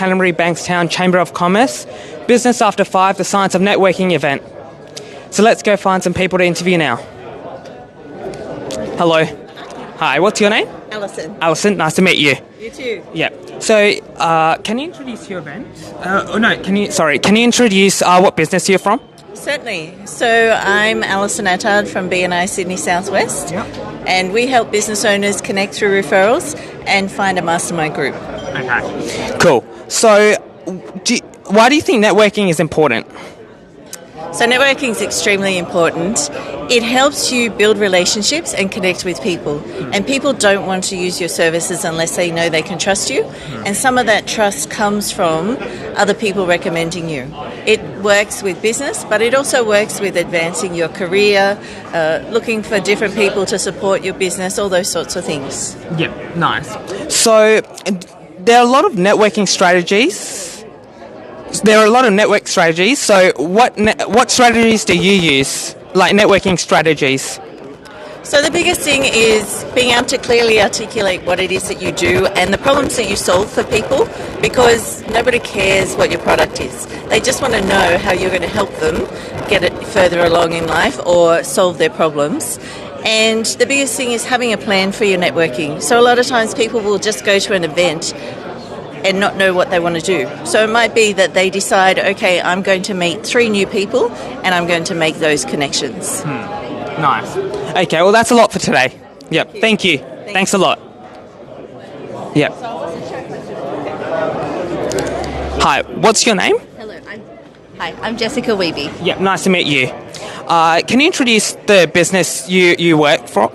Canterbury Bankstown Chamber of Commerce Business After 5, the Science of Networking event. So let's go find some people to interview now. Hello. Hi, what's your name? Alison. Alison, nice to meet you. You too. Yeah. So, can you introduce your event? Can you introduce what business you're from? Certainly. So I'm Alison Attard from BNI Sydney Southwest. Yep. And we help business owners connect through referrals and find a mastermind group. Okay. Cool. So, why do you think networking is important? So networking is extremely important. It helps you build relationships and connect with people. And people don't want to use your services unless they know they can trust you. And some of that trust comes from other people recommending you. It works with business, but it also works with advancing your career, looking for different people to support your business, all those sorts of things. Yep, nice. So, there are a lot of networking strategies. So what strategies do you use, like networking strategies? So the biggest thing is being able to clearly articulate what it is that you do and the problems that you solve for people, because nobody cares what your product is. They just want to know how you're going to help them get it further along in life or solve their problems. And the biggest thing is having a plan for your networking. So a lot of times people will just go to an event and not know what they want to do. So it might be that they decide, okay, I'm going to meet 3 new people and I'm going to make those connections. Nice. Okay, well, that's a lot for today. Yep, thank you. Thanks a lot. Yep. Hi, what's your name? Hello, I'm Jessica Weeby. Yep, nice to meet you. Can you introduce the business you work for?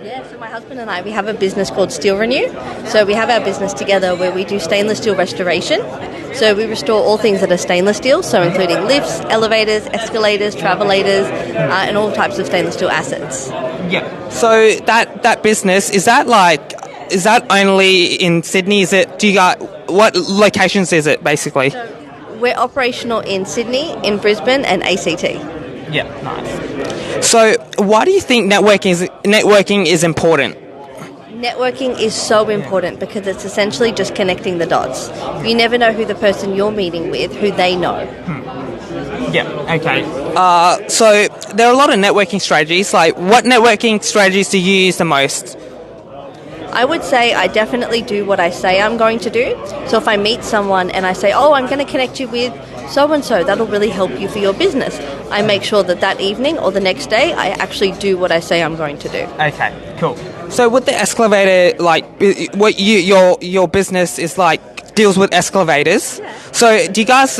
Yeah, so my husband and I, we have a business called Steel Renew. So we have our business together where we do stainless steel restoration. So we restore all things that are stainless steel, so including lifts, elevators, escalators, travelators, and all types of stainless steel assets. Yeah. So that business, is that only in Sydney? What locations is it basically? So we're operational in Sydney, in Brisbane, and ACT. Yeah, nice. So, why do you think networking is important? Networking is so important because it's essentially just connecting the dots. You never know who the person you're meeting with, who they know. Yeah, okay. So, there are a lot of networking strategies. Like, what networking strategies do you use the most? I would say I definitely do what I say I'm going to do. So if I meet someone and I say, I'm going to connect you with so-and-so, that'll really help you for your business, I make sure that evening or the next day I actually do what I say I'm going to do. Okay, cool. So with the escalator, what your business is deals with escalators. Yeah. So do you guys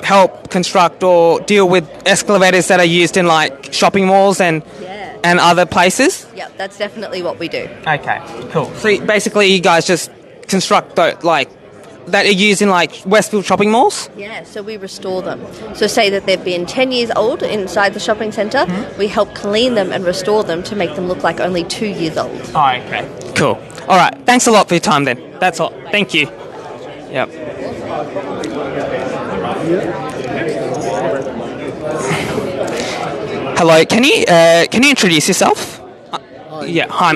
help construct or deal with escalators that are used in shopping malls and other places? Yeah, that's definitely what we do. Okay, cool. So basically you guys just construct that are used in Westfield shopping malls? Yeah, so we restore them. So say that they've been 10 years old inside the shopping centre, we help clean them and restore them to make them look like only 2 years old. Oh, okay, cool. All right, thanks a lot for your time then. That's all. Thank you. Yep. Hello, can you introduce yourself? Yeah, hi.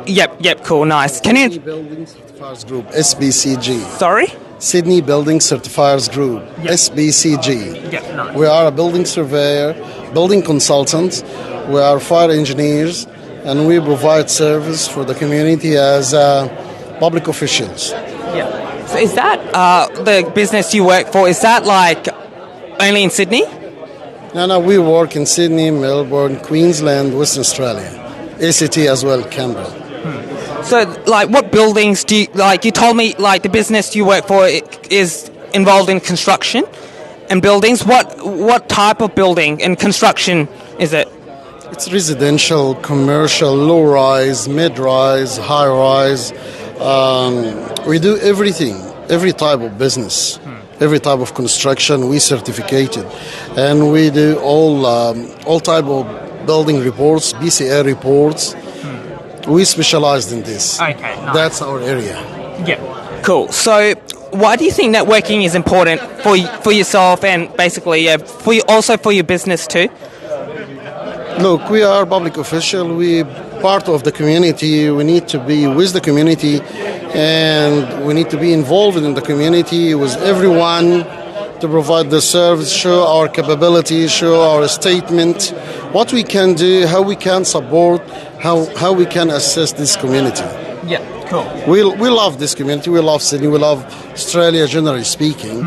Yep, cool, nice. Can you... Sydney Building Certifiers Group, SBCG. Sorry? Sydney Building Certifiers Group, SBCG. Yeah, nice. We are a building surveyor, building consultant, we are fire engineers, and we provide service for the community as public officials. Yeah. So is that the business you work for, is that only in Sydney? No, we work in Sydney, Melbourne, Queensland, Western Australia. ACT as well, Canberra. So, what buildings do you... you told me, the business you work for is involved in construction and buildings. What type of building and construction is it? It's residential, commercial, low-rise, mid-rise, high-rise. We do everything, every type of business. Every type of construction, we certificated. And we do all type of building reports, BCA reports. We specialized in this. Okay, nice. That's our area. Yeah, cool. So, why do you think networking is important for yourself and basically also for your business too? Look, we are public official. We part of the community. We need to be with the community, and we need to be involved in the community with everyone to provide the service, show our capability, show our statement, what we can do, how we can support, how we can assist this community. Yeah, cool. We love this community. We love Sydney. We love Australia, generally speaking,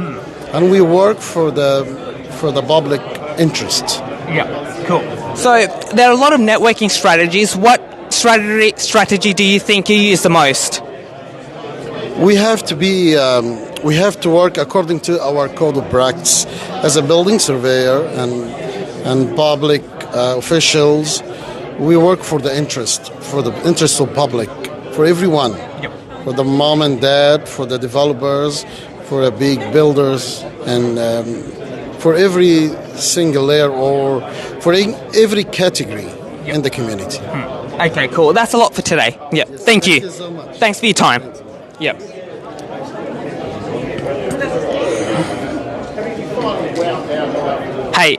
and we work for the public interest. Yeah, cool. So there are a lot of networking strategies. What strategy do you think you use the most? We have to be. We have to work according to our code of practice as a building surveyor and public officials. We work for the interest of public, for everyone, for the mom and dad, for the developers, for the big builders, and for every single layer or for every category in the community. Okay, cool. That's a lot for today. Yeah, thank you. Thank you so much. Thanks for your time. Yep. Hey,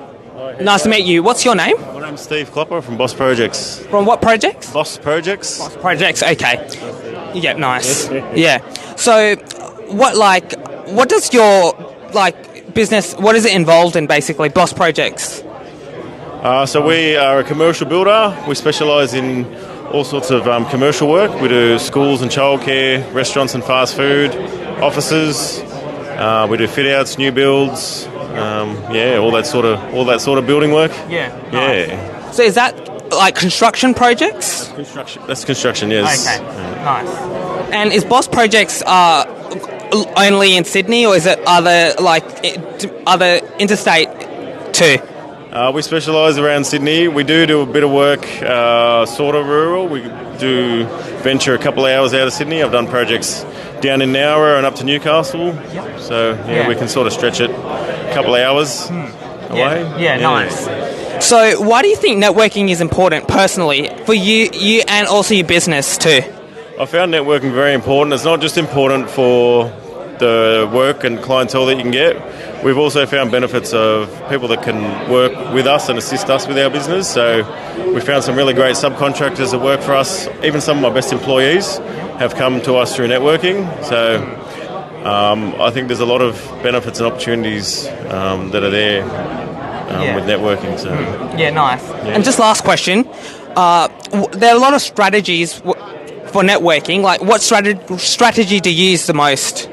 nice to meet you. What's your name? My name's Steve Klopper from Boss Projects. From what projects? Boss Projects? Projects, okay. Yeah, nice. Yeah. So, what does your, business, what is it involved in, basically, Boss Projects? So we are a commercial builder. We specialise in all sorts of commercial work. We do schools and childcare, restaurants and fast food, offices. We do fit outs, new builds, all that sort of building work. Yeah. Yeah. Nice. So is that construction projects? Construction. That's construction. Yes. Okay. Nice. And is Boss Projects only in Sydney, or is it other interstate too? We specialise around Sydney. We do a bit of work, sort of rural. We do venture a couple of hours out of Sydney. I've done projects down in Nowra and up to Newcastle. Yep. So, we can sort of stretch it a couple of hours away. Yeah, nice. So why do you think networking is important personally for you and also your business too? I found networking very important. It's not just important for the work and clientele that you can get. We've also found benefits of people that can work with us and assist us with our business. So we found some really great subcontractors that work for us. Even some of my best employees have come to us through networking. So I think there's a lot of benefits and opportunities that are there with networking. So yeah, nice. Yeah. And just last question, there are a lot of strategies for networking. What strategy do you use the most?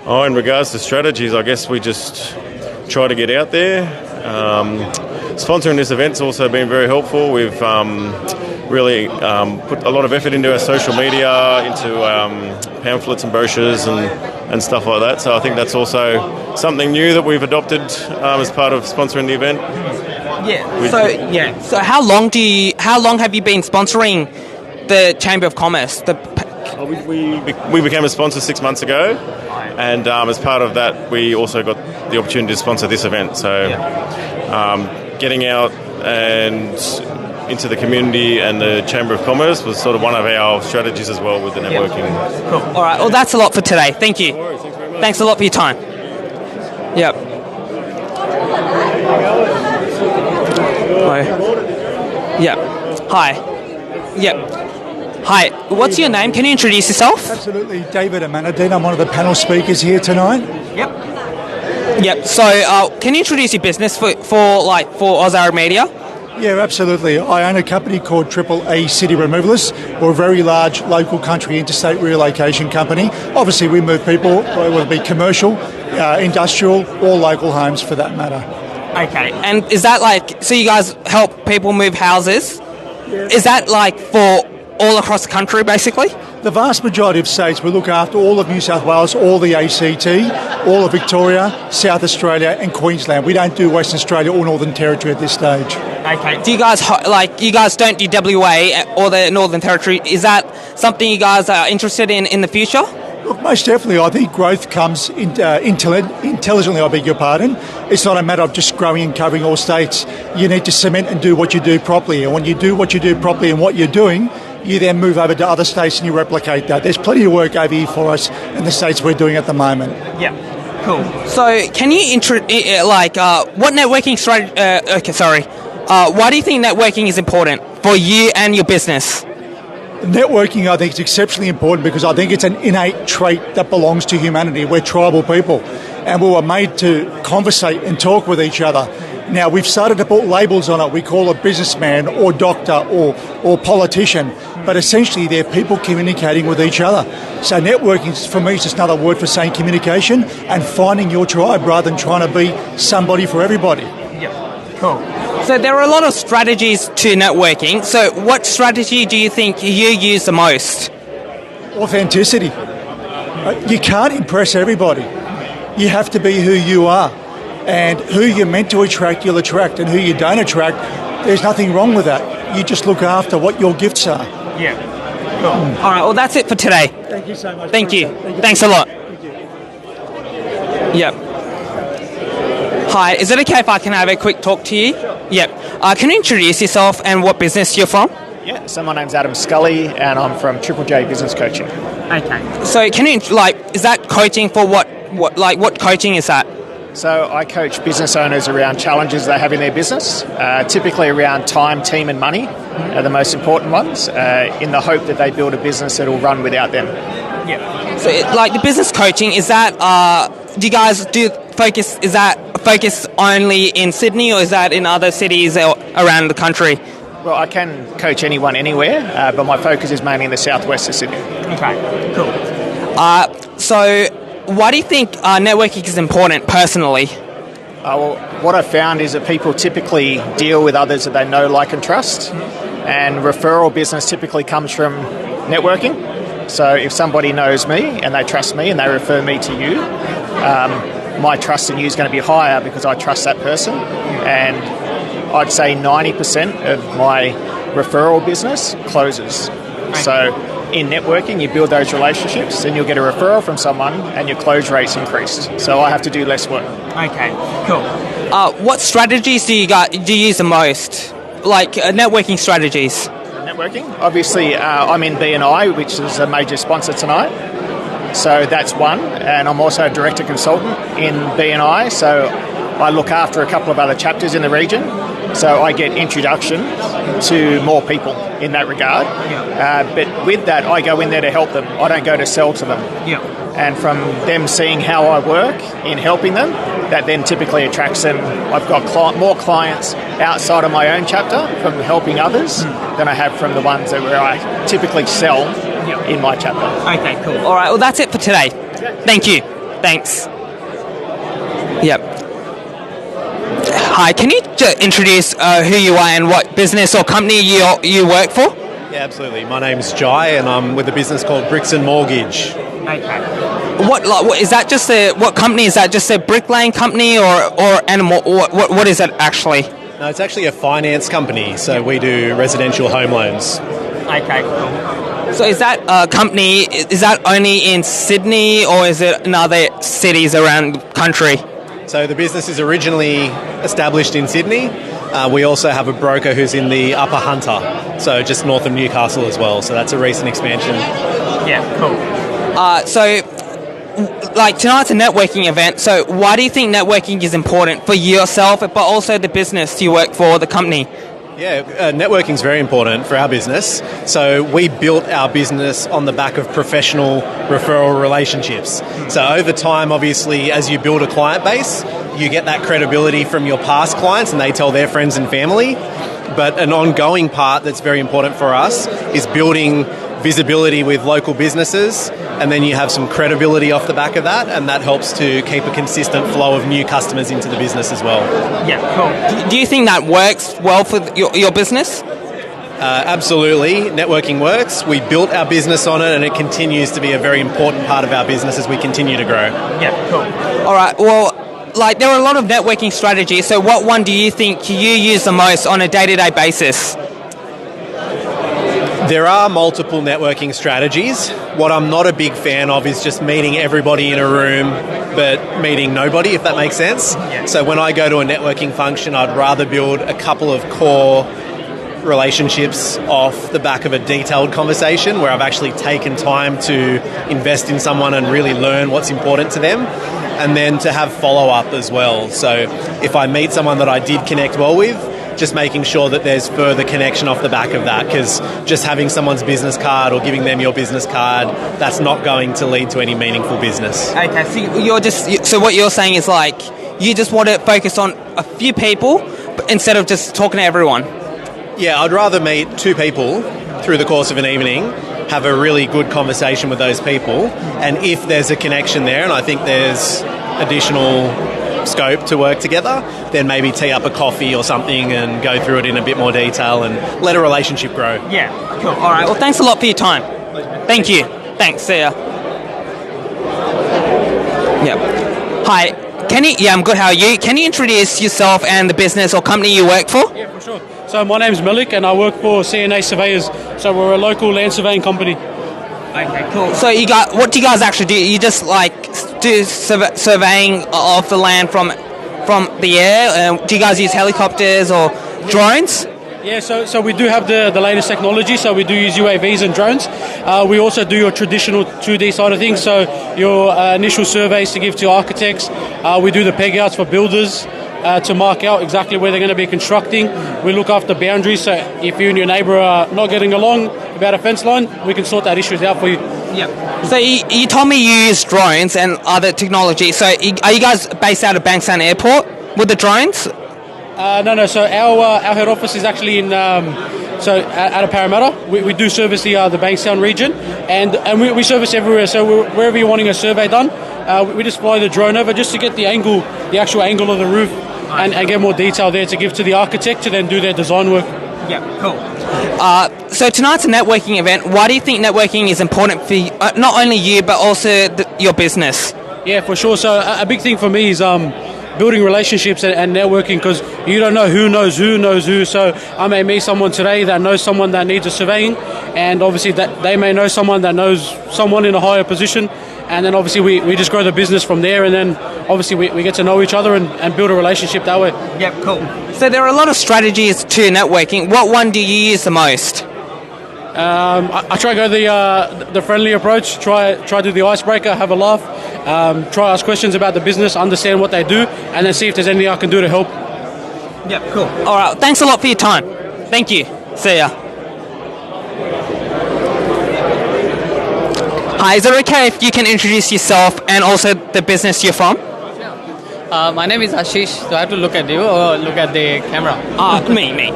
In regards to strategies, I guess we just try to get out there. Sponsoring this event's also been very helpful. We've really put a lot of effort into our social media, into pamphlets and brochures and stuff like that. So I think that's also something new that we've adopted as part of sponsoring the event. Yeah. So how long have you been sponsoring the Chamber of Commerce? We became a sponsor 6 months ago, and as part of that, we also got the opportunity to sponsor this event. So, getting out and into the community and the Chamber of Commerce was sort of one of our strategies as well with the networking. Cool. All right. Well, that's a lot for today. Thank you. No worries. Thanks very much. Thanks a lot for your time. Yep. Hi. Yep. Hi. Yep. Hi, what's your name? Can you introduce yourself? Absolutely, David Amanadine. I'm one of the panel speakers here tonight. Yep. So, can you introduce your business for Ozark Media? Yeah, absolutely. I own a company called Triple A City Removalists. We're a very large local country interstate relocation company. Obviously, we move people, whether it be commercial, industrial, or local homes for that matter. Okay, and is that so you guys help people move houses? Yeah. Is that for all across the country, basically? The vast majority of states, we look after all of New South Wales, all the ACT, all of Victoria, South Australia and Queensland. We don't do Western Australia or Northern Territory at this stage. Okay. Do you guys, you guys don't do WA or the Northern Territory? Is that something you guys are interested in the future? Look, most definitely. I think growth comes intelligently, I beg your pardon. It's not a matter of just growing and covering all states. You need to cement and do what you do properly. And when you do what you do properly and what you're doing, you then move over to other states and you replicate that. There's plenty of work over here for us in the states we're doing at the moment. Yeah, cool. So can you what networking strategy, Why do you think networking is important for you and your business? Networking, I think, is exceptionally important because I think it's an innate trait that belongs to humanity. We're tribal people, and we were made to conversate and talk with each other. Now, we've started to put labels on it. We call it businessman or doctor or politician, but essentially they're people communicating with each other. So networking, for me, is just another word for saying communication and finding your tribe rather than trying to be somebody for everybody. Cool. So there are a lot of strategies to networking. So what strategy do you think you use the most? Authenticity. You can't impress everybody. You have to be who you are. And who you're meant to attract, you'll attract. And who you don't attract, there's nothing wrong with that. You just look after what your gifts are. Yeah. Cool. All right, well, that's it for today. Thank you so much. Thank you. Thanks a lot. Thank you. Yep. Hi, is it okay if I can have a quick talk to you? Sure. Yep. Can you introduce yourself and what business you're from? Yeah, so my name's Adam Scully and I'm from Triple J Business Coaching. Okay. So can you, is that coaching for what coaching is that? So I coach business owners around challenges they have in their business, typically around time, team and money are the most important ones, in the hope that they build a business that will run without them. Yeah. So the business coaching, is that, do you guys focus only in Sydney or is that in other cities around the country? Well, I can coach anyone anywhere, but my focus is mainly in the southwest of Sydney. Okay, cool. So why do you think networking is important personally? Well, what I've found is that people typically deal with others that they know, like and trust, and referral business typically comes from networking. So if somebody knows me and they trust me and they refer me to you, my trust in you is going to be higher because I trust that person. And I'd say 90% of my referral business closes. So in networking, you build those relationships and you'll get a referral from someone and your close rate's increased. So I have to do less work. Okay, cool. What strategies do you use the most? Networking strategies? Networking? Obviously, I'm in BNI, which is a major sponsor tonight. So that's one. And I'm also a director consultant in BNI. So I look after a couple of other chapters in the region. So I get introduction to more people in that regard. But with that, I go in there to help them. I don't go to sell to them. Yeah. And from them seeing how I work in helping them, that then typically attracts them. I've got more clients outside of my own chapter from helping others than I have from the ones where I typically sell in my chapter. Okay, cool. All right, well, that's it for today. Thank you. Thanks. Yep. Hi, can you introduce who you are and what business or company you work for? Yeah, absolutely. My name's Jai and I'm with a business called Bricks and Mortgage. Okay. What is that? What company is that? Just a bricklaying company or animal? What is it actually? No, it's actually a finance company. So we do residential home loans. Okay, cool. So is that company? Is that only in Sydney or is it in other cities around the country? So the business is originally established in Sydney. We also have a broker who's in the Upper Hunter, so just north of Newcastle as well. So that's a recent expansion. Yeah, cool. Tonight's a networking event. So why do you think networking is important for yourself, but also the business you work for, the company? Yeah, networking is very important for our business. So we built our business on the back of professional referral relationships. So over time, obviously, as you build a client base, you get that credibility from your past clients and they tell their friends and family. But an ongoing part that's very important for us is building visibility with local businesses, and then you have some credibility off the back of that, and that helps to keep a consistent flow of new customers into the business as well. Yeah, cool. Do you think that works well for your business? Absolutely. Networking works. We built our business on it, and it continues to be a very important part of our business as we continue to grow. Yeah, cool. All right, well, there are a lot of networking strategies, so what one do you think you use the most on a day-to-day basis? There are multiple networking strategies. What I'm not a big fan of is just meeting everybody in a room but meeting nobody, if that makes sense. Yeah. So when I go to a networking function, I'd rather build a couple of core relationships off the back of a detailed conversation where I've actually taken time to invest in someone and really learn what's important to them, and then to have follow-up as well. So if I meet someone that I did connect well with, just making sure that there's further connection off the back of that, because just having someone's business card or giving them your business card, that's not going to lead to any meaningful business. Okay, so what you're saying is like you just want to focus on a few people instead of just talking to everyone. Yeah, I'd rather meet 2 people through the course of an evening, have a really good conversation with those people, and if there's a connection there and I think there's additional scope to work together, then maybe tee up a coffee or something and go through it in a bit more detail and let a relationship grow. Yeah, cool. All right, well, thanks a lot for your time. Thank you. Thanks, see ya. Yeah. Hi. Yeah, I'm good. How are you? Can you introduce yourself and the business or company you work for? Yeah, for sure. So my name's Malik and I work for CNA Surveyors. So we're a local land surveying company. Okay, cool. So what do you guys actually do? You just like do surveying of the land from the air? Do you guys use helicopters or drones? Yeah, so we do have the latest technology, so we do use UAVs and drones. We also do your traditional 2D side of things, so your initial surveys to give to architects. We do the peg outs for builders to mark out exactly where they're going to be constructing. We look after boundaries, so if you and your neighbour are not getting along about a fence line, we can sort that issues out for you. Yeah. So you told me you use drones and other technology. So are you guys based out of Bankstown Airport with the drones? No. So our head office is actually in out of Parramatta. We do service the Bankstown region, and we service everywhere. So wherever you're wanting a survey done, we just fly the drone over just to get the actual angle of the roof, and get more detail there to give to the architect to then do their design work. Yeah, cool. So tonight's a networking event. Why do you think networking is important for you, not only you but also your business? Yeah, for sure. So a big thing for me is building relationships and networking, because you don't know who knows who. So I may meet someone today that knows someone that needs a surveying, and obviously that they may know someone that knows someone in a higher position, and then obviously we just grow the business from there, and then obviously we get to know each other and build a relationship that way. Yep, cool. So there are a lot of strategies to networking. What one do you use the most? I try to go the friendly approach, try do the icebreaker, have a laugh, try ask questions about the business, understand what they do, and then see if there's anything I can do to help. Yep, cool. All right, thanks a lot for your time. Thank you. See ya. Hi, is it okay if you can introduce yourself and also the business you're from? My name is Ashish. Do I have to look at you or look at the camera? Me.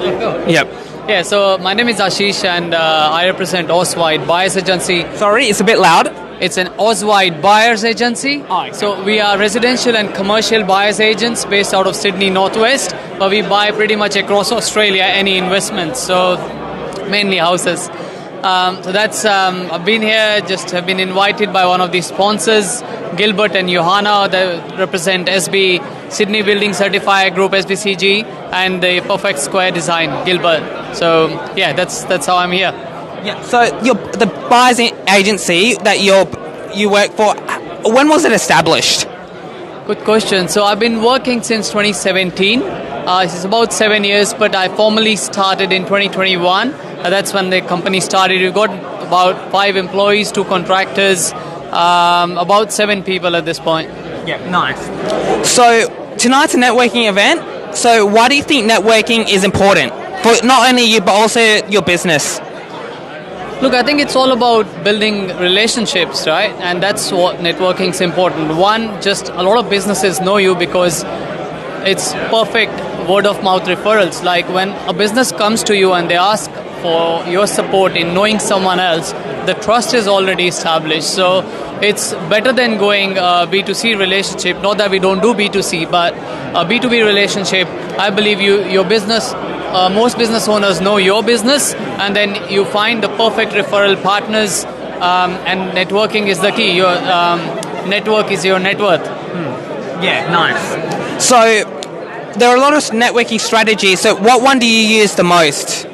Yep. Yeah, so my name is Ashish and I represent Oswide Buyers Agency. Sorry, it's a bit loud. It's an Oswide Buyers Agency. Okay. So we are residential and commercial buyers agents based out of Sydney Northwest, but we buy pretty much across Australia any investments, so mainly houses. So that's, I've been here, just have been invited by one of the sponsors, Gilbert and Johanna, that represent SB Sydney Building Certified Group, SBCG, and the Perfect Square Design, Gilbert. So yeah, that's how I'm here. Yeah. So the buyers agency that you work for, when was it established? Good question. So I've been working since 2017. It's about 7 years, but I formally started in 2021. That's when the company started. We've got about 5 employees, 2 contractors, about 7 people at this point. Yeah, nice. So tonight's a networking event. So why do you think networking is important for not only you but also your business? Look, I think it's all about building relationships, right? And that's what networking is important. One, just a lot of businesses know you because it's perfect word of mouth referrals. Like when a business comes to you and they ask for your support in knowing someone else, the trust is already established. So it's better than going B2C relationship. Not that we don't do B2C, but a B2B relationship, I believe your business, most business owners know your business, and then you find the perfect referral partners, and networking is the key. Your network is your net worth. Yeah, nice. So there are a lot of networking strategies. So what one do you use the most?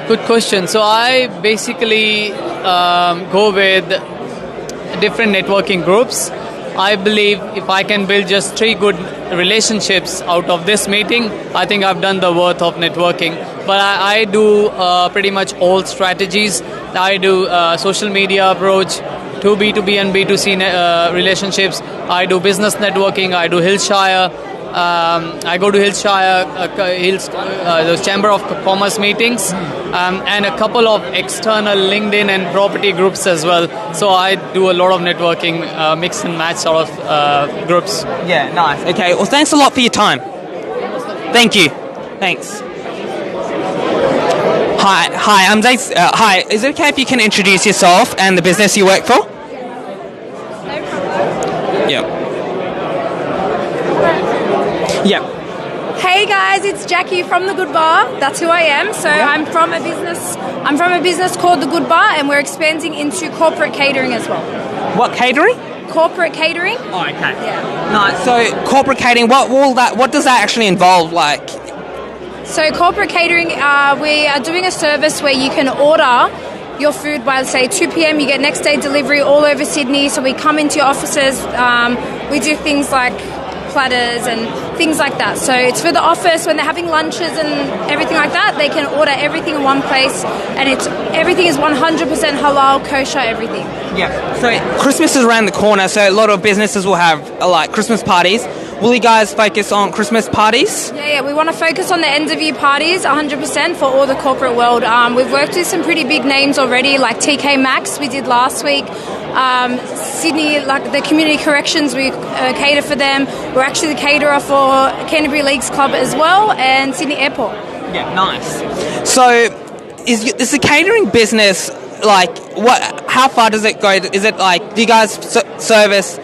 Good question. So I basically go with different networking groups. I believe if I can build just 3 good relationships out of this meeting, I think I've done the worth of networking. But I do pretty much all strategies. I do social media approach to B2B and B2C relationships. I do business networking. I do Hillshire. I go to Hillshire, those Chamber of Commerce meetings, and a couple of external LinkedIn and property groups as well. So I do a lot of networking, mix and match sort of groups. Yeah, nice. Okay, well, thanks a lot for your time. Thank you. Thanks. Hi, I'm Zay. Hi, is it okay if you can introduce yourself and the business you work for? Yeah. Yeah. Hey guys, it's Jackie from The Good Bar. That's who I am. So I'm from a business called The Good Bar, and we're expanding into corporate catering as well. What catering? Corporate catering. Oh, okay. Yeah. Nice. So corporate catering, what does that actually involve? Like? So corporate catering, we are doing a service where you can order your food by, say, 2 p.m. You get next day delivery all over Sydney. So we come into your offices. We do things like platters and things like that. So it's for the office when they're having lunches and everything like that. They can order everything in one place, and everything is 100% halal, kosher, everything. Yeah. So Christmas is around the corner, so a lot of businesses will have like Christmas parties. Will you guys focus on Christmas parties? Yeah, we want to focus on the end of year parties 100% for all the corporate world. We've worked with some pretty big names already, like TK Maxx we did last week. Sydney, like the community corrections, we cater for them. We're actually the caterer for Canterbury Leagues Club as well, and Sydney Airport. Yeah, nice. So is the catering business like what? How far does it go? Is it like, do you guys service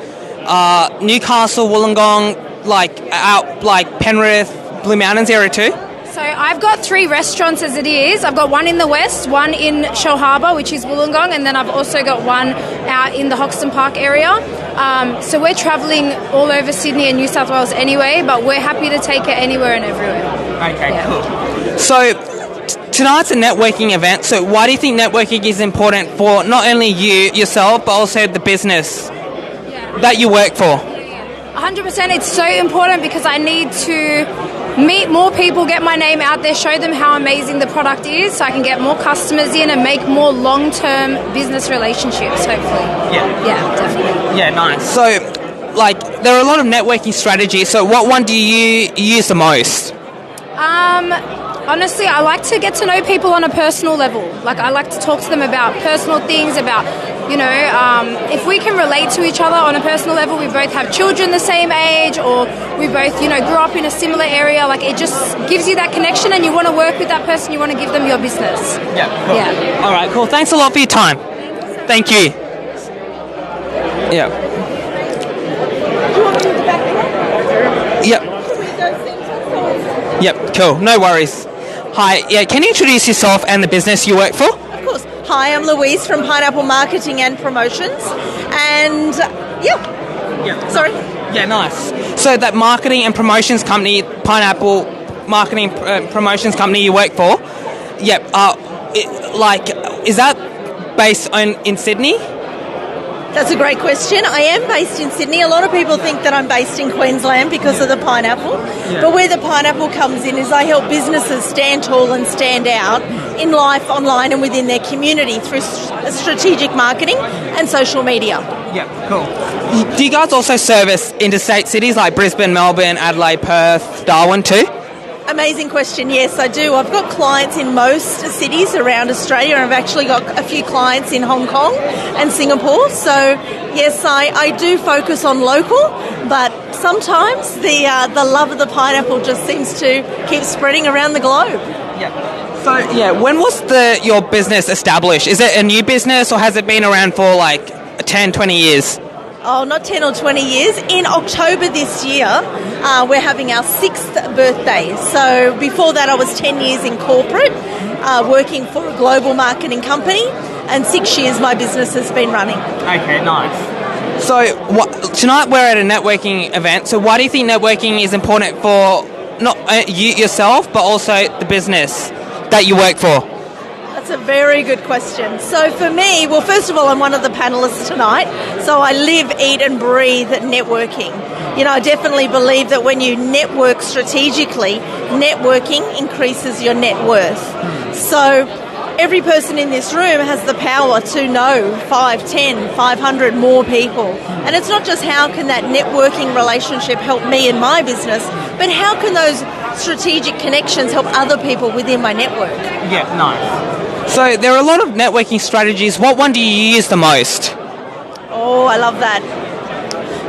Newcastle, Wollongong, like out like Penrith, Blue Mountains area too? So I've got 3 restaurants as it is. I've got one in the west, one in Shell Harbour, which is Wollongong, and then I've also got one out in the Hoxton Park area. So we're travelling all over Sydney and New South Wales anyway, but we're happy to take it anywhere and everywhere. Okay, cool. So tonight's a networking event. So why do you think networking is important for not only you, yourself, but also the business that you work for? 100%. It's so important because I need to meet more people, get my name out there, show them how amazing the product is, so I can get more customers in and make more long-term business relationships, hopefully. Yeah, definitely. Yeah, nice. So, like, there are a lot of networking strategies. So what one do you use the most? Honestly, I like to get to know people on a personal level. Like, I like to talk to them about personal things, about, if we can relate to each other on a personal level, we both have children the same age, or we both, grew up in a similar area, like, it just gives you that connection and you want to work with that person, you want to give them your business. Yeah, cool. Yeah. All right, cool. Thanks a lot for your time. Thank you. Yeah. Do you want me to back there? Yep. Yep, cool. No worries. Hi, yeah, can you introduce yourself and the business you work for? Of course. Hi, I'm Louise from Pineapple Marketing and Promotions. And, sorry? Yeah, nice. So that marketing and promotions company, Pineapple Marketing Promotions Company you work for, is that based in Sydney? That's a great question. I am based in Sydney. A lot of people think that I'm based in Queensland because of the pineapple. Yeah. But where the pineapple comes in is I help businesses stand tall and stand out in life, online and within their community through strategic marketing and social media. Yeah, cool. Do you guys also service interstate cities like Brisbane, Melbourne, Adelaide, Perth, Darwin too? Amazing question. Yes, I do. I've got clients in most cities around Australia. I've actually got a few clients in Hong Kong and Singapore. So, yes, I do focus on local, but sometimes the love of the pineapple just seems to keep spreading around the globe. Yeah. So, when was your business established? Is it a new business or has it been around for like 10, 20 years? Oh, not 10 or 20 years. In October this year, we're having our 6th birthday. So before that, I was 10 years in corporate, working for a global marketing company, and 6 years my business has been running. Okay, nice. So tonight we're at a networking event. So why do you think networking is important for not you yourself, but also the business that you work for? That's a very good question. So for me, well, first of all, I'm one of the panellists tonight, so I live, eat and breathe networking. I definitely believe that when you network strategically, networking increases your net worth. So every person in this room has the power to know 5, 10, 500 more people. And it's not just how can that networking relationship help me in my business, but how can those strategic connections help other people within my network. Yeah, nice. So there are a lot of networking strategies. What one do you use the most? Oh, I love that.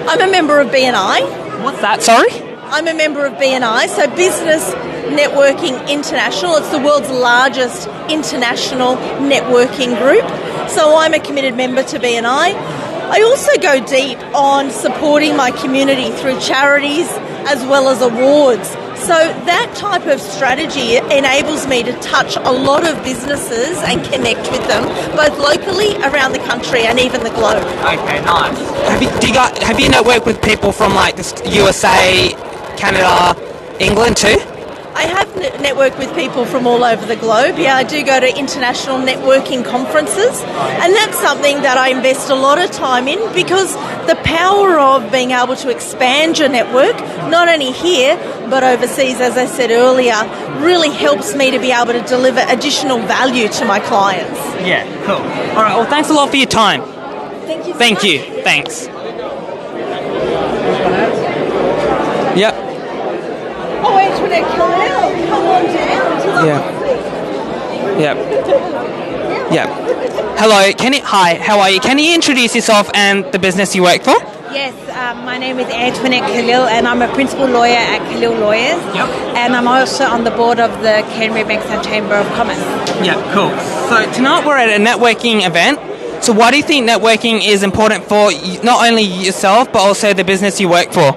I'm a member of BNI. What's that, sorry? I'm a member of BNI, so Business Networking International. It's the world's largest international networking group. So I'm a committed member to BNI. I also go deep on supporting my community through charities as well as awards. So that type of strategy enables me to touch a lot of businesses and connect with them, both locally, around the country, and even the globe. Okay, nice. Have you networked with people from like the USA, Canada, England too? I have networked with people from all over the globe. Yeah, I do go to international networking conferences, and that's something that I invest a lot of time in because the power of being able to expand your network, not only here but overseas, as I said earlier, really helps me to be able to deliver additional value to my clients. Yeah, cool. All right, well, thanks a lot for your time. Thank you. Thank you. Thanks. Yep. Oh, Antoinette, come on down to the Yep. Yep. Hello. Hi. How are you? Can you introduce yourself and the business you work for? Yes, my name is Antoinette Khalil, and I'm a principal lawyer at Khalil Lawyers. Yep. And I'm also on the board of the Canterbury Bankstown Chamber of Commerce. Yeah, cool. So tonight we're at a networking event. So why do you think networking is important for not only yourself but also the business you work for?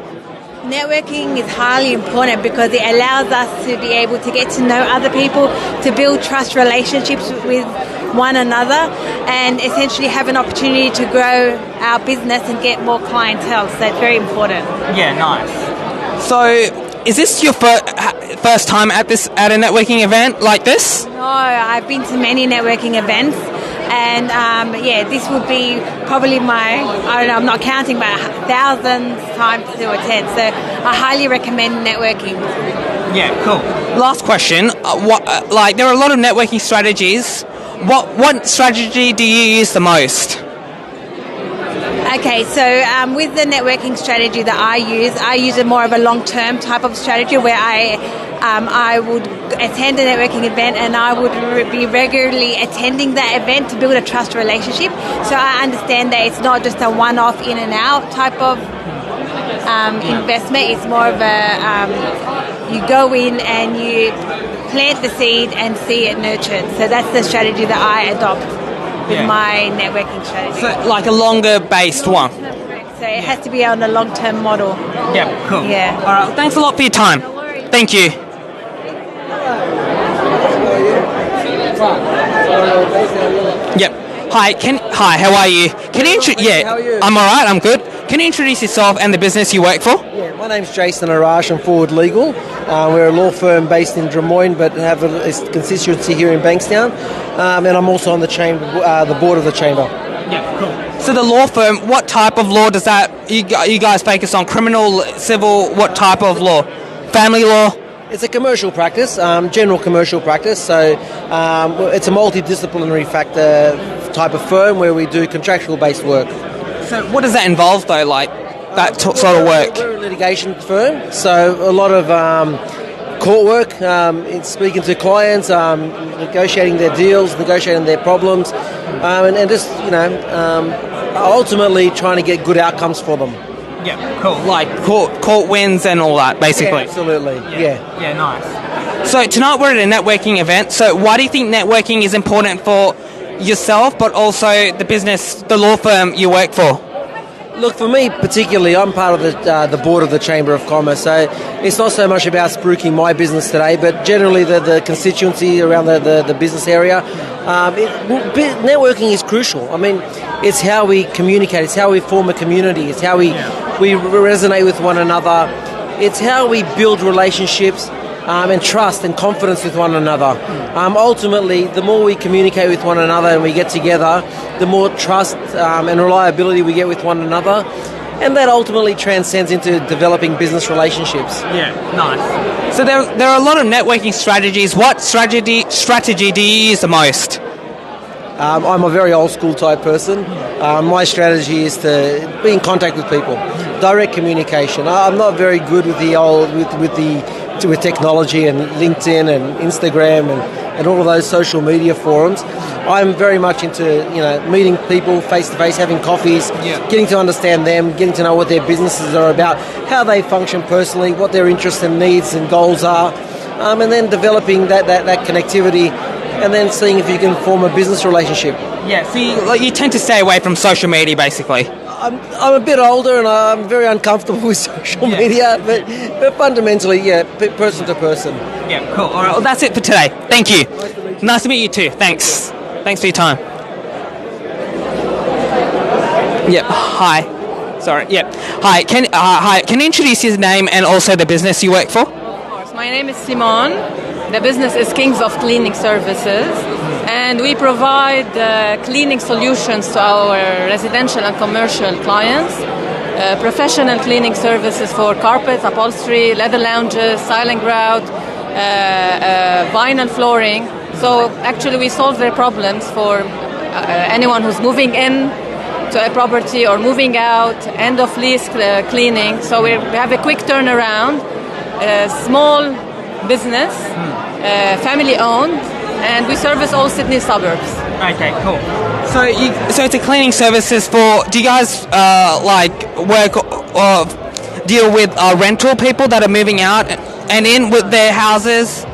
Networking is highly important because it allows us to be able to get to know other people, to build trust relationships with one another, and essentially have an opportunity to grow our business and get more clientele. So it's very important. Yeah, nice. So is this your first time at a networking event like this? No, I've been to many networking events. And this would be probably I'm not counting, but 1,000 times to attend. So I highly recommend networking. Yeah, cool. Last question. There are a lot of networking strategies. What strategy do you use the most? Okay, so with the networking strategy that I use a more of a long-term type of strategy where I would attend a networking event and I would be regularly attending that event to build a trust relationship. So I understand that it's not just a one-off in and out type of investment. It's more of a you go in and you plant the seed and see it nurtured. So that's the strategy that I adopt with my networking strategy. So like a longer based one. So it has to be on a long-term model. Yeah, cool. Yeah. All right. Well, thanks a lot for your time. No worries. Thank you. Yep. Hi. How are you? Can you? How are you? I'm all right. I'm good. Can you introduce yourself and the business you work for? Yeah, my name's Jason Arash. I'm Forward Legal. We're a law firm based in Drummoyne, but have a constituency here in Bankstown. And I'm also on the chamber, the board of the chamber. Yeah, cool. So the law firm, what type of law does that? You guys focus on criminal, civil? What type of law? Family law? It's a commercial practice, general commercial practice. So it's a multidisciplinary type of firm where we do contractual-based work. So what does that involve, though, like that sort of work? We're a litigation firm, so a lot of court work, in speaking to clients, negotiating their deals, negotiating their problems, and just, ultimately trying to get good outcomes for them. Yeah, cool. Like court wins and all that, basically. Yeah, absolutely, yeah. Yeah, nice. So tonight we're at a networking event. So why do you think networking is important for yourself, but also the business, the law firm you work for? Look, for me particularly, I'm part of the board of the Chamber of Commerce, so it's not so much about spruiking my business today, but generally the constituency around the business area. Networking is crucial. I mean, it's how we communicate, it's how we form a community, it's how we resonate with one another, it's how we build relationships and trust and confidence with one another. Ultimately, the more we communicate with one another and we get together, the more trust and reliability we get with one another. and that ultimately transcends into developing business relationships. Yeah, nice. So there are a lot of networking strategies. What strategy do you use the most? I'm a very old school type person. My strategy is to be in contact with people, direct communication. I'm not very good with with technology and LinkedIn and Instagram and all of those social media forums. I'm very much into meeting people face to face, having coffees, getting to understand them, getting to know what their businesses are about, how they function personally, what their interests and needs and goals are, and then developing that connectivity, and then seeing if you can form a business relationship. Yeah, so you tend to stay away from social media, basically. I'm a bit older and I'm very uncomfortable with social media, but fundamentally, person to person. Yeah, cool. All right, well, that's it for today. Thank you. Nice to meet you too. Thanks. Thanks for your time. Yep. Hi. Sorry. Yep. Hi. Can you introduce your name and also the business you work for? Of course. My name is Simone. The business is Kings of Cleaning Services, and we provide cleaning solutions to our residential and commercial clients. Professional cleaning services for carpets, upholstery, leather lounges, silent grout, vinyl flooring. So actually we solve their problems for anyone who's moving in to a property or moving out, end of lease cleaning. So we have a quick turnaround, small business, family owned, and we service all Sydney suburbs. Okay, cool. So it's a cleaning services for. Do you guys work or deal with rental people that are moving out and in with their houses?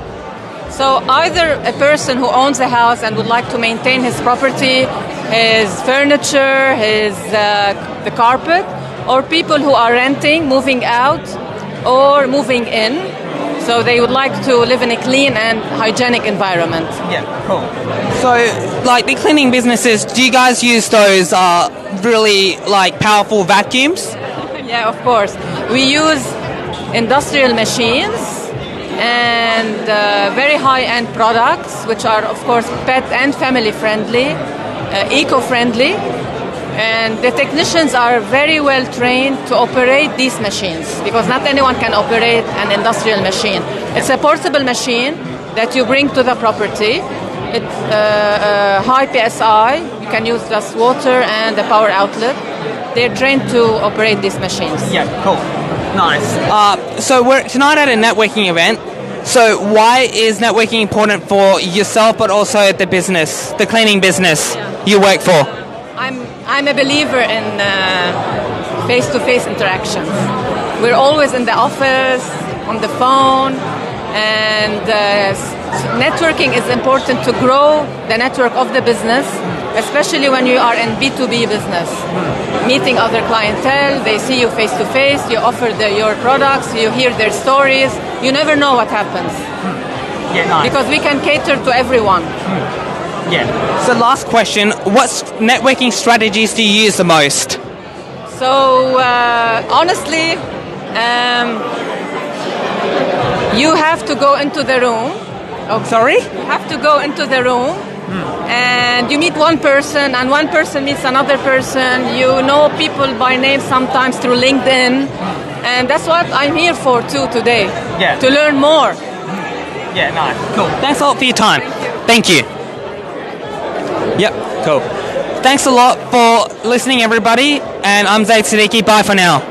So either a person who owns a house and would like to maintain his property, his furniture, the carpet, or people who are renting, moving out, or moving in. So they would like to live in a clean and hygienic environment. Yeah, cool. So, like the cleaning businesses, do you guys use those really powerful vacuums? Yeah, of course. We use industrial machines and very high-end products, which are, of course, pet and family-friendly, eco-friendly. And the technicians are very well trained to operate these machines, because not anyone can operate an industrial machine. It's a portable machine that you bring to the property. It's high PSI. You can use just water and the power outlet. They're trained to operate these machines. Yeah, cool. Nice. So we're tonight at a networking event. So why is networking important for yourself, but also the business, the cleaning business you work for? I'm a believer in face-to-face interactions. We're always in the office, on the phone, and networking is important to grow the network of the business, especially when you are in B2B business. Meeting other clientele, they see you face-to-face, you offer your products, you hear their stories, you never know what happens. Yeah, nice. Because we can cater to everyone. Yeah. So last question, what networking strategies do you use the most? So honestly, you have to go into the room. Oh, sorry? You have to go into the room and you meet one person and one person meets another person. You know people by name sometimes through LinkedIn. And that's what I'm here for too today. Yeah. To learn more. Yeah, nice. Cool. Thanks a lot for your time. Thank you. Yep, cool. Thanks a lot for listening, everybody. And I'm Zaid Siddiqui. Bye for now.